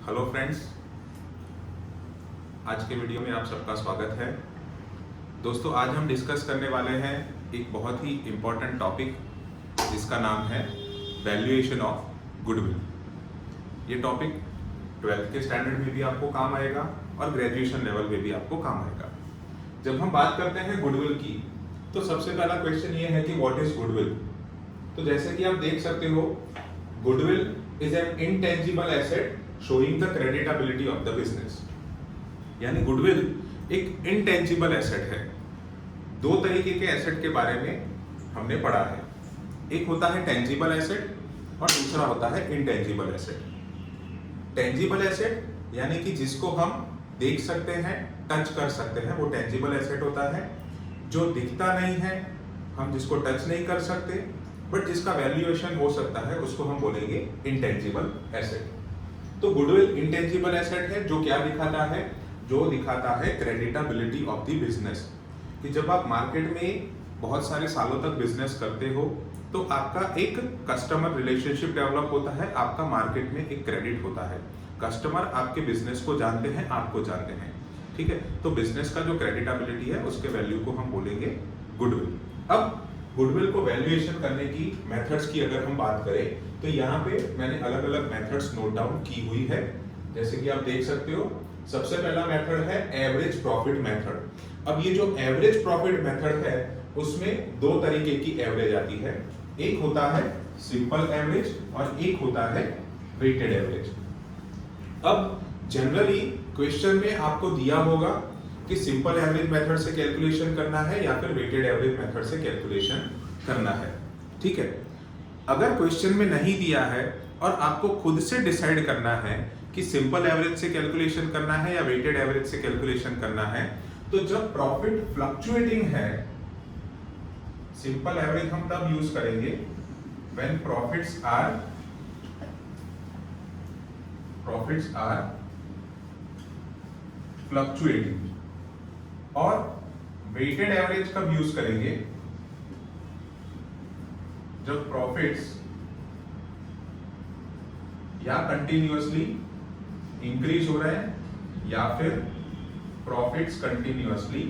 Hello friends, आज के video में आप सबका स्वागत है। दोस्तों, आज हम डिस्कस करने वाले हैं एक बहुत ही इम्पोर्टेंट टॉपिक जिसका नाम है वैल्यूएशन ऑफ गुडविल। ये टॉपिक 12th के स्टैंडर्ड में भी आपको काम आएगा और ग्रेजुएशन लेवल में भी आपको काम आएगा। जब हम बात करते हैं गुडविल की, तो सबसे पहला क्वेश्चन ये है कि व्हाट इज गुडविल। तो जैसे कि आप देख सकते हो, goodwill is an intangible asset showing the creditability of the business. यानी गुडविल एक इंटेंजिबल एसेट है। दो तरीके के एसेट के बारे में हमने पढ़ा है, एक होता है टेंजिबल एसेट और दूसरा होता है इंटेंजिबल एसेट। टेंजिबल एसेट यानी कि जिसको हम देख सकते हैं, टच कर सकते हैं, वो टेंजिबल एसेट होता है। जो दिखता नहीं है, हम जिसको टच नहीं कर सकते बट जिसका वैल्यूएशन हो सकता है, उसको हम बोलेंगे इंटेंजिबल एसेट। तो गुडविल इंटेंजिबल एसेट है जो क्या दिखाता है, जो दिखाता है क्रेडिटेबिलिटी ऑफ द बिजनेस। कि जब आप मार्केट में बहुत सारे सालों तक बिजनेस करते हो तो आपका एक कस्टमर रिलेशनशिप डेवलप होता है, आपका मार्केट में एक क्रेडिट होता है। कस्टमर आपके बिजनेस को जानते हैं, आपको जानते हैं, ठीक है। तो बिजनेस का जो क्रेडिटेबिलिटी है, उसके वैल्यू को हम बोलेंगे गुडविल। अब गुडविल को वैल्यूएशन करने की मेथड्स की अगर हम बात करें तो यहाँ पे मैंने अलग अलग मेथड्स नोट डाउन की हुई है। जैसे कि आप देख सकते हो, सबसे पहला मेथड है एवरेज प्रॉफिट मेथड। अब ये जो एवरेज प्रॉफिट मेथड है, उसमें दो तरीके की एवरेज आती है। एक होता है सिंपल एवरेज और एक होता है वेटेड एवरेज। अब जनरली क्वेश्चन में आपको दिया होगा कि सिंपल एवरेज मेथड से कैलकुलेशन करना है या फिर वेटेड एवरेज मेथड से कैलकुलेशन करना है, ठीक है। अगर क्वेश्चन में नहीं दिया है और आपको खुद से डिसाइड करना है कि सिंपल एवरेज से कैलकुलेशन करना है या वेटेड एवरेज से कैलकुलेशन करना है, तो जब प्रॉफिट फ्लक्चुएटिंग है, सिंपल एवरेज हम तब यूज करेंगे व्हेन प्रॉफिट्स आर फ्लक्चुएटिंग। और वेटेड एवरेज कब यूज करेंगे, जब प्रॉफिट्स या कंटिन्यूअसली इंक्रीज हो रहे हैं या फिर प्रॉफिट्स कंटिन्यूअसली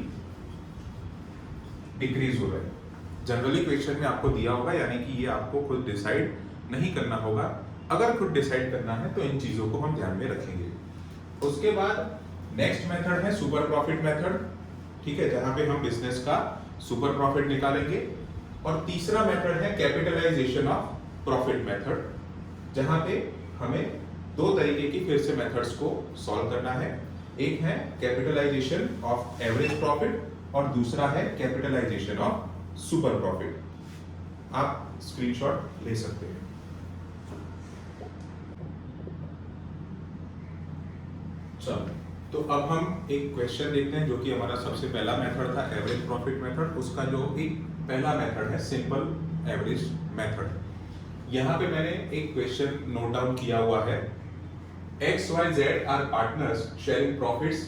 डिक्रीज हो रहे हैं। जनरली क्वेश्चन में आपको दिया होगा, यानी कि ये आपको खुद डिसाइड नहीं करना होगा। अगर खुद डिसाइड करना है तो इन चीजों को हम ध्यान में रखेंगे। उसके बाद नेक्स्ट मेथड है सुपर प्रॉफिट मेथड, ठीक है, जहां पे हम बिजनेस का सुपर प्रॉफिट निकालेंगे। और तीसरा मेथड है कैपिटलाइजेशन ऑफ प्रॉफिट मेथड, जहां पे हमें दो तरीके की फिर से मेथड्स को सॉल्व करना है। एक है कैपिटलाइजेशन ऑफ एवरेज प्रॉफिट और दूसरा है कैपिटलाइजेशन ऑफ सुपर प्रॉफिट। आप स्क्रीनशॉट ले सकते हैं। चलो, तो अब हम एक क्वेश्चन देखते हैं जो कि हमारा सबसे पहला मेथड था एवरेज प्रॉफिट मेथड। उसका जो एक पहला मेथड है सिंपल एवरेज मेथड। यहाँ पे मैंने एक क्वेश्चन नोट डाउन किया हुआ है। XYZ are partners sharing profits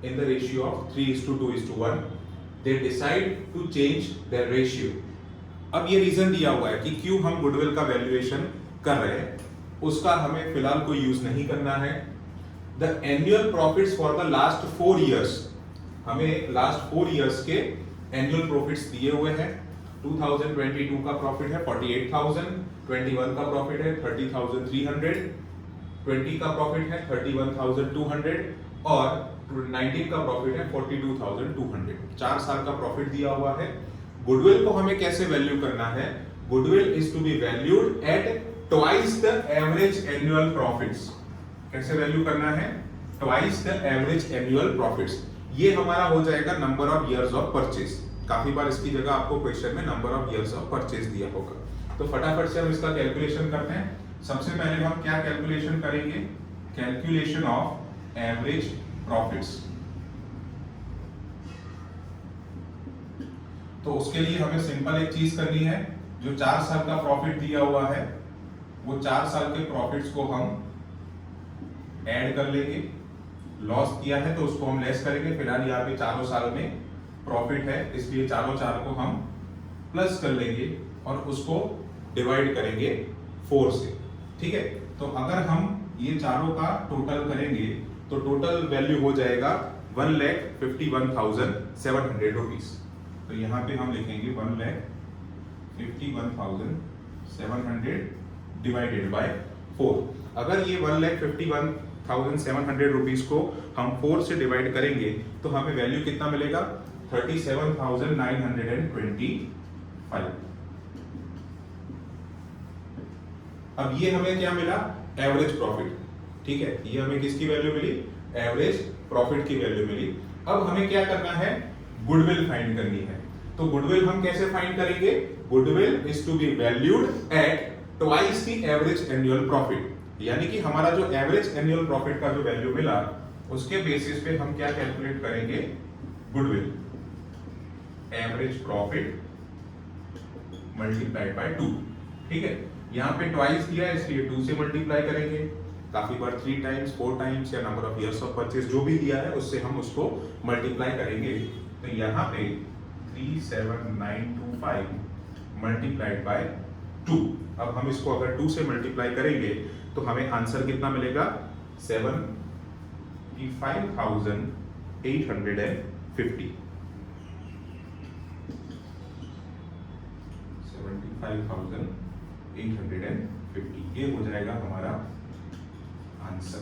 in the ratio of 3:2:1। They decide to change their ratio. अब ये रीजन दिया हुआ है कि क्यों हम गुडविल का वैल्यूएशन कर रहे हैं, उसका हमें फिलहाल कोई यूज नहीं करना है। The annual profits for the last 4 years, हमें लास्ट 4 years के एनुअल प्रॉफिट्स दिए हुए हैं। 2022 का प्रॉफिट है 48,000, 21 का प्रॉफिट है 30,300, 20 का प्रॉफिट है 31,200 और 19 का प्रॉफिट है 42,200। 4 साल का प्रॉफिट दिया हुआ है। गुडविल को हमें कैसे वैल्यू करना है, goodwill is to be valued at twice the average annual profits. कैसे वैल्यू करना है, twice the average annual profits. ये हमारा हो जाएगा number of years of purchase. काफी बार इसकी जगह आपको क्वेश्चन में number of years of purchase दिया होगा। तो फटाफट से हम इसका कैलकुलेशन करते हैं। सबसे पहले हम क्या कैलकुलेशन करेंगे, कैलकुलेशन ऑफ एवरेज प्रॉफिट्स। तो उसके लिए हमें सिंपल एक चीज करनी है, जो 4 साल का प्रॉफिट दिया हुआ है, वो 4 साल के प्रॉफिट्स को हम ऐड कर लेंगे। लॉस किया है तो उसको हम लेस करेंगे। फिलहाल यहाँ पे चारों साल में प्रॉफिट है, इसलिए चारों चार को हम प्लस कर लेंगे और उसको डिवाइड करेंगे 4 से, ठीक है। तो अगर हम ये चारों का टोटल करेंगे तो टोटल वैल्यू हो जाएगा 1,51,700 रुपीज। तो यहाँ पे हम लिखेंगे 1,51,700 डिवाइडेड बाय 4। अगर ये 1,51,700 रुपीज को हम 4 से डिवाइड करेंगे तो हमें वैल्यू कितना मिलेगा? 37,925। अब ये हमें क्या मिला? Average profit. ठीक है, ये हमें किसकी वैल्यू मिली? एवरेज प्रॉफिट की वैल्यू मिली। अब हमें क्या करना है? गुडविल फाइंड करनी है। तो गुडविल हम कैसे फाइंड करेंगे? Goodwill is to be valued at twice the average annual profit, यानी कि हमारा जो एवरेज एनुअल प्रॉफिट का जो वैल्यू मिला उसके बेसिस पे हम क्या कैलकुलेट करेंगे? Goodwill average profit multiplied by 2। ठीक है, यहाँ पे ट्वाइस दिया इसलिए 2 से मल्टीप्लाई करेंगे, काफी बार 3 टाइम्स 4 टाइम्स या number of years of purchase जो भी दिया है उससे हम उसको मल्टीप्लाई करेंगे। तो यहाँ पे 37,925 मल्टीप्लाइड बाय 2। अब हम इसको अगर 2 से मल्टीप्लाई करेंगे तो हमें आंसर कितना मिलेगा? 75,850। 75,850 ये हो जाएगा हमारा आंसर।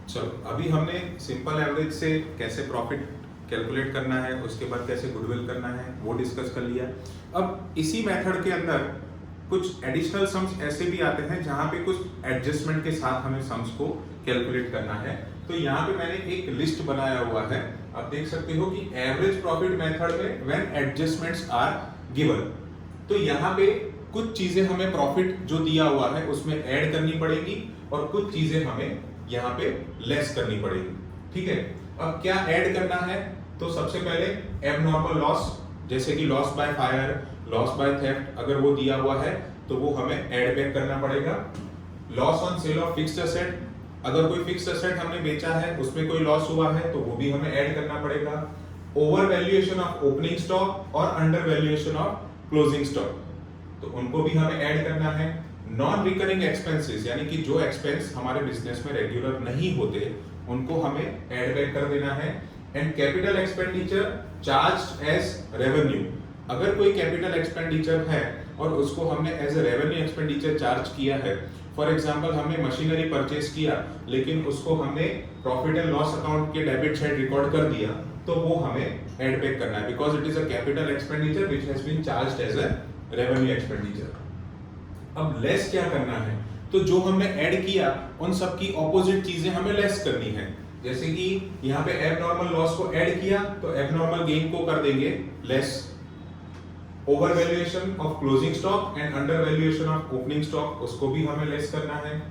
चलो, अभी हमने सिंपल एवरेज से कैसे प्रॉफिट कैलकुलेट करना है, उसके बाद कैसे गुडविल करना है वो डिस्कस कर लिया। अब इसी मेथड के अंदर कुछ एडिशनल सम्स ऐसे भी आते हैं जहां पे कुछ एडजस्टमेंट के साथ हमें सम्स को कैलकुलेट करना है। तो यहाँ पे मैंने एक लिस्ट बनाया हुआ है, आप देख सकते हो कि एवरेज प्रॉफिट मेथड में व्हेन एडजस्टमेंट्स आर गिवन, तो यहाँ पे कुछ चीजें हमें प्रॉफिट जो दिया हुआ है उसमें ऐड करनी पड़ेगी और कुछ चीजें हमें यहाँ पे लेस करनी पड़ेगी। ठीक है, अब क्या ऐड करना है? तो सबसे पहले एबनॉर्मल लॉस, जैसे कि loss by fire, loss by theft, अगर वो दिया हुआ है तो वो हमें ऐड बैक करना पड़ेगा। Loss on sale of fixed asset, अगर कोई फिक्स्ड एसेट हमने बेचा है उसमें कोई लॉस हुआ है तो वो भी हमें ऐड करना पड़ेगा। Overvaluation of opening stock और undervaluation of closing stock, तो उनको भी हमें ऐड करना है। नॉन रिकरिंग एक्सपेंसेस, यानी कि जो एक्सपेंस हमारे बिजनेस में रेगुलर नहीं होते उनको हमें ऐड बैक कर देना है। And capital expenditure charged as revenue, अगर कोई कैपिटल एक्सपेंडिचर है और उसको हमने as a revenue expenditure charge किया है, फॉर एग्जांपल हमने मशीनरी परचेज किया लेकिन उसको हमने प्रॉफिट एंड लॉस अकाउंट के डेबिट साइड रिकॉर्ड कर दिया, तो वो हमें ऐड बैक करना है because it is a capital expenditure which has been charged as a revenue expenditure. अब लेस क्या करना है? तो जो हमने ऐड किया उन सब की ऑपोजिट चीजें हमें लेस करनी है। जैसे कि यहाँ पे एबनॉर्मल लॉस को ऐड किया तो एबनॉर्मल गेन को कर देंगे less. Over valuation of closing stock and under valuation of opening stock, उसको भी हमें लेस करना है।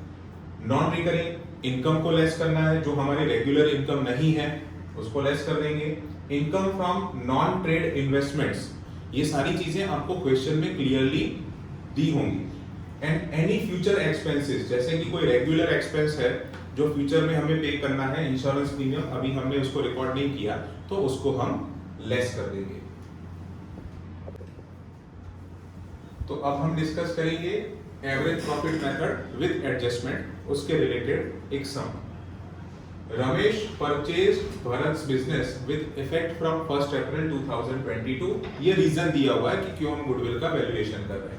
नॉन रिकरिंग इनकम को लेस करना है, जो हमारी रेगुलर इनकम नहीं है उसको लेस कर देंगे। Income from non trade investments, ये सारी चीजें आपको क्वेश्चन में क्लियरली दी होंगी। एंड एनी फ्यूचर एक्सपेंसेस, जैसे कि कोई रेगुलर एक्सपेंस है जो फ्यूचर में हमें पे करना है, इंश्योरेंस प्रीमियम, अभी हमने उसको रिकॉर्ड नहीं किया तो उसको हम लेस कर देंगे। तो अब हम डिस्कस करेंगे average profit method with adjustment, उसके रिलेटेड एक सम। रमेश परचेज भरत's business with effect from 1 April 2022। ये रीजन दिया हुआ है कि क्यों हम गुडविल का वैल्यूएशन कर रहे हैं।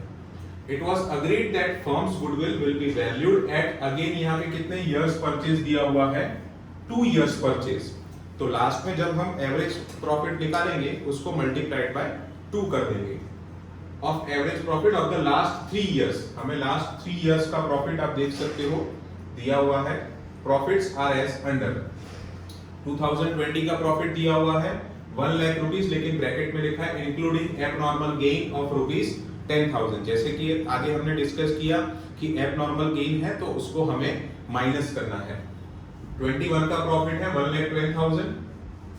It was agreed that firm's goodwill will be valued at, again यहाँ पे कितने years purchase दिया हुआ है? 2 years purchase। तो लास्ट में जब हम एवरेज प्रॉफिट निकालेंगे उसको मल्टीप्लाइड बाय 2 कर देंगे of average profit of the last 3 years। हमें लास्ट 3 years का प्रॉफिट आप देख सकते हो दिया हुआ है। Profits are as under. 2020 का प्रॉफिट दिया हुआ है 1 लाख रुपीस, लेकिन ब्रैकेट में लिखा है including abnormal gain of rupees 10,000। जैसे कि आगे हमने डिस्कस किया कि एबनॉर्मल गेन है तो उसको हमें माइनस करना है। 21 का प्रॉफिट है 1,10,000,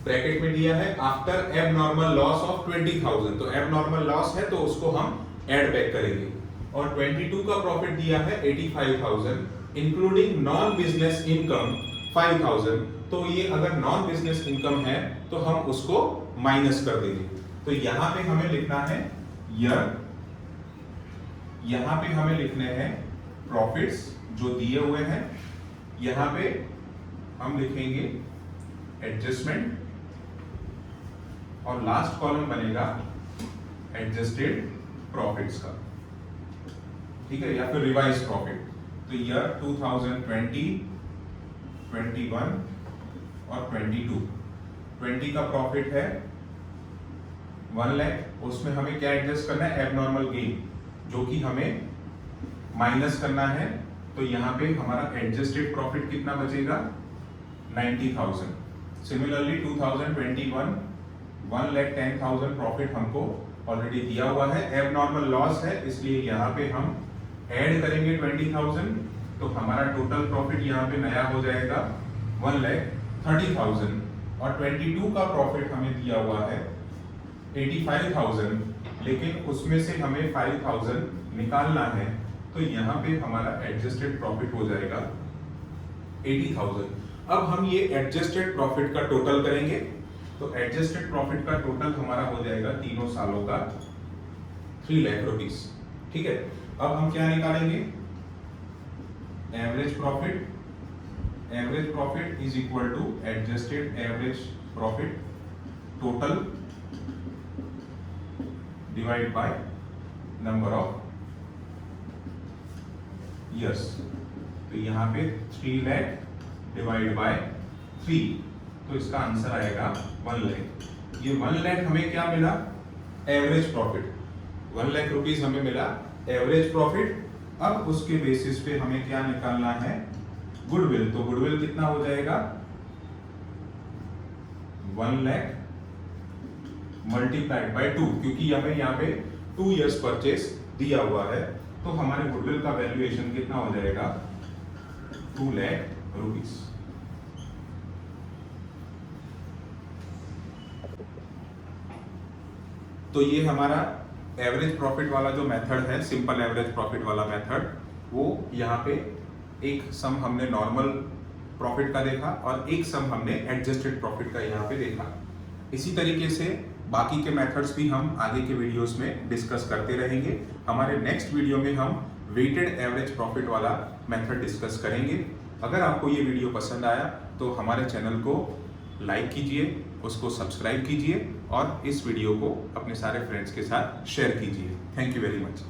ब्रैकेट में दिया है आफ्टर एबनॉर्मल लॉस ऑफ 20,000, तो एबनॉर्मल लॉस है तो उसको हम ऐड बैक करेंगे। और 22 का प्रॉफिट दिया है 85,000 इंक्लूडिंग नॉन बिजनेस इनकम 5,000, तो ये अगर नॉन बिजनेस इनकम है तो हम उसको माइनस कर देंगे। तो यहाँ पे हमें लिखना है ईयर यहाँ पे हमें लिखने हैं प्रॉफिट्स जो दिए हुए हैं, यहाँ पे हम लिखेंगे एडजस्टमेंट और लास्ट कॉलम बनेगा एडजस्टेड प्रॉफिट्स का, ठीक है, या फिर रिवाइज प्रॉफिट। तो ईयर 2020, 21 और 22, 20 का प्रॉफिट है 1 लाख, उसमें हमें क्या एडजस्ट करना है, एबनॉर्मल गेन, जो कि हमें माइनस करना है। तो यहाँ पे हमारा एडजस्टेड प्रॉफिट कितना बचेगा, 90,000। सिमिलरली 2021 1,10,000 प्रॉफिट हमको ऑलरेडी दिया हुआ है, एबनॉर्मल लॉस है, इसलिए यहाँ पे हम ऐड करेंगे 20,000, तो हमारा टोटल प्रॉफिट यहाँ पे नया हो जाएगा 1,30,000। और 22 का प्रॉफिट हमें दिया हुआ है 85,000, लेकिन उसमें से हमें 5,000 निकालना है, तो यहाँ पे हमारा एडजस्टेड प्रॉफिट हो जाएगा 80,000। अब हम ये एडजस्टेड प्रॉफिट का टोटल करेंगे, तो एडजस्टेड प्रॉफिट का टोटल हमारा हो जाएगा तीनों सालों का 3 लाख रुपीस, ठीक है। अब हम क्या निकालेंगे, average profit, average profit is equal to adjusted average profit total divide by number of years. तो यहाँ पे 3 लाख डिवाइड बाय 3, तो इसका आंसर आएगा 1 लाख। ये 1 लाख हमें क्या मिला, एवरेज प्रॉफिट, 1 लाख रुपीस हमें मिला एवरेज प्रॉफिट। अब उसके बेसिस पे हमें क्या निकालना है, गुडविल। तो गुडविल कितना हो जाएगा, 1 लाख मल्टीप्लाइड बाय 2, क्योंकि हमें यहाँ पे 2 इयर्स परचेस दिया हुआ है, तो हमारे गुडविल का वैल्यूएशन कितना हो जाएगा, 2 लाख रुपीस। तो ये हमारा एवरेज प्रॉफिट वाला जो मेथड है, सिंपल एवरेज प्रॉफिट वाला मेथड, वो यहाँ पे एक सम हमने नॉर्मल प्रॉफिट का देखा और एक सम हमने एडजस्टेड प्रॉफिट का यहाँ पे देखा। इसी तरीके से बाकी के मेथड्स भी हम आगे के वीडियोस में डिस्कस करते रहेंगे। हमारे नेक्स्ट वीडियो में हम वेटेड एवरेज प्रॉफिट वाला मेथड डिस्कस करेंगे। अगर आपको ये वीडियो पसंद आया तो हमारे चैनल को लाइक कीजिए, उसको सब्सक्राइब कीजिए और इस वीडियो को अपने सारे फ्रेंड्स के साथ शेयर कीजिए। Thank you very much.